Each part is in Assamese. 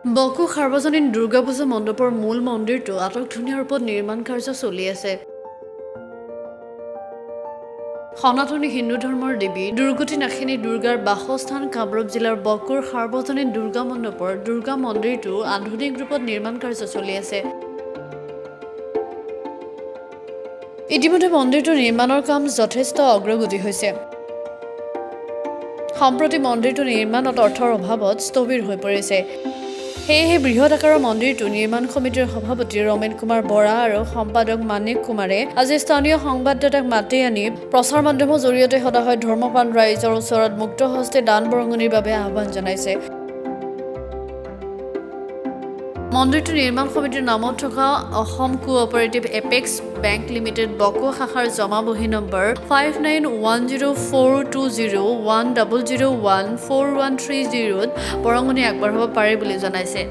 বকো সাৰ্বজনীন দুৰ্গা পূজা মণ্ডপৰ মূল মন্দিৰটো আটকধুনীয়া ৰূপত নিৰ্মাণ কাৰ্য চলি আছে। সনাতনী হিন্দু ধৰ্মৰ দেৱী দুৰ্গতি নাশিনী দুৰ্গাৰ বাসস্থান কামৰূপ জিলাৰ বকোৰ সাৰ্বজনীন দুৰ্গা মণ্ডপৰ দুৰ্গা মন্দিৰটো আধুনিক ৰূপত নিৰ্মাণ কাৰ্য চলি আছে। ইতিমধ্যে মন্দিৰটো নিৰ্মাণৰ কাম যথেষ্ট অগ্ৰগতি হৈছে। সম্প্ৰতি মন্দিৰটো নিৰ্মাণত অৰ্থৰ অভাৱত স্থবিৰ হৈ পৰিছে। সেয়েহে বৃহৎ আকাৰৰ মন্দিৰটো নিৰ্মাণ সমিতিৰ সভাপতি ৰমেন কুমাৰ বৰা আৰু সম্পাদক মানিক কুমাৰে আজি স্থানীয় সংবাদদাতাক মাতি আনি প্ৰচাৰ মাধ্যমৰ জৰিয়তে সদায় ধৰ্মপ্ৰাণ ৰাইজৰ ওচৰত মুক্ত হস্তে দান বৰঙণিৰ বাবে আহ্বান জনাইছে। মন্দিৰটো নিৰ্মাণ সমিতিৰ নামত থকা Assam cooperative apex bank limited Boko শাখাৰ জমাবহী নম্বৰ 59104201001413 বৰঙণি আগবঢ়াব পাৰে বুলি জনাইছে।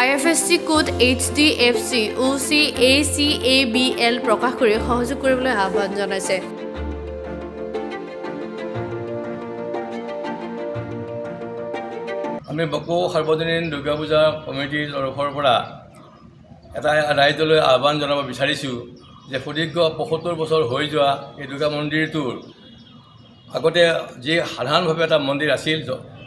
IFSC কোড HDFC OCACABL প্ৰকাশ কৰি সহযোগ কৰিবলৈ আহ্বান জনাইছে। আমি বকো সাৰ্বজনীন দুৰ্গা পূজা কমিটিৰ তৰফৰ পৰা এটা ৰাইজলৈ আহ্বান জনাব বিচাৰিছোঁ যে সুদীৰ্ঘ ৭৫ বছৰ হৈ যোৱা এই দুৰ্গা মন্দিৰটোৰ আগতে যি সাধাৰণভাৱে এটা মন্দিৰ আছিল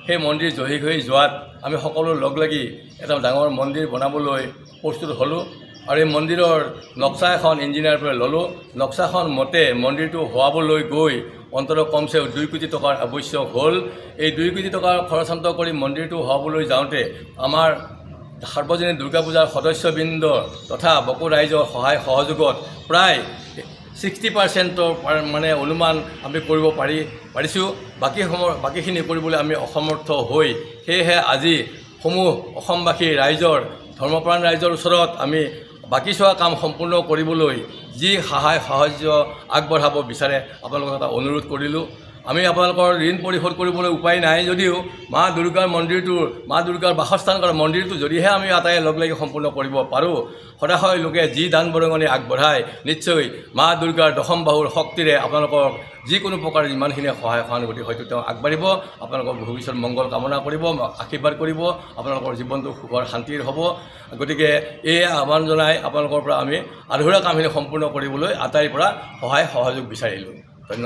সেই মন্দিৰ জহি হৈ যোৱাত আমি সকলো লগ লাগি এটা ডাঙৰ মন্দিৰ বনাবলৈ প্ৰস্তুত হ'লোঁ আৰু এই মন্দিৰৰ নক্সা এখন ইঞ্জিনিয়াৰৰ পৰা ল'লোঁ। নক্সাখন মতে মন্দিৰটো হোৱাবলৈ গৈ অন্ততঃ কমচে ২ কোটি টকাৰ আৱশ্যক হ'ল। এই ২ কোটি টকাৰ খৰচান্ত কৰি মন্দিৰটো হোৱাবলৈ যাওঁতে আমাৰ সাৰ্বজনীন দুৰ্গা পূজাৰ সদস্যবৃন্দ তথা বকো ৰাইজৰ সহায় সহযোগত প্ৰায় 60% মানে অনুমান আমি কৰিব পাৰিছোঁ। বাকীখিনি কৰিবলৈ আমি অসমৰ্থ হৈ সেয়েহে আজি সমূহ অসমবাসী ৰাইজৰ ধৰ্মপ্ৰাণ ৰাইজৰ ওচৰত আমি বাকী চোৱা কাম সম্পূৰ্ণ কৰিবলৈ যি সহায় সাহায্য আগবঢ়াব বিচাৰে আপোনালোকক এটা অনুৰোধ কৰিলোঁ। আমি আপোনালোকৰ ঋণ পৰিশোধ কৰিবলৈ উপায় নাই যদিও মা দুৰ্গাৰ মন্দিৰটোৰ মা দুৰ্গাৰ বাসস্থান কৰা মন্দিৰটো যদিহে আমি আটায়ে লগ লাগি সম্পূৰ্ণ কৰিব পাৰোঁ সদায় লোকে যি দান বৰঙণি আগবঢ়ায় নিশ্চয় মা দুৰ্গাৰ দশম বাহুৰ শক্তিৰে আপোনালোকৰ যিকোনো প্ৰকাৰৰ যিমানখিনি সহায় সহানুভূতি হয়তো তেওঁ আগবাঢ়িব। আপোনালোকৰ ভৱিষ্যত মংগল কামনা কৰিব, আশীৰ্বাদ কৰিব, আপোনালোকৰ জীৱনটো সুখৰ শান্তিৰ হ'ব। গতিকে এই আহ্বান জনাই আপোনালোকৰ পৰা আমি আধৰুৱা কামখিনি সম্পূৰ্ণ কৰিবলৈ আটাইৰ পৰা সহায় সহযোগ বিচাৰিলোঁ।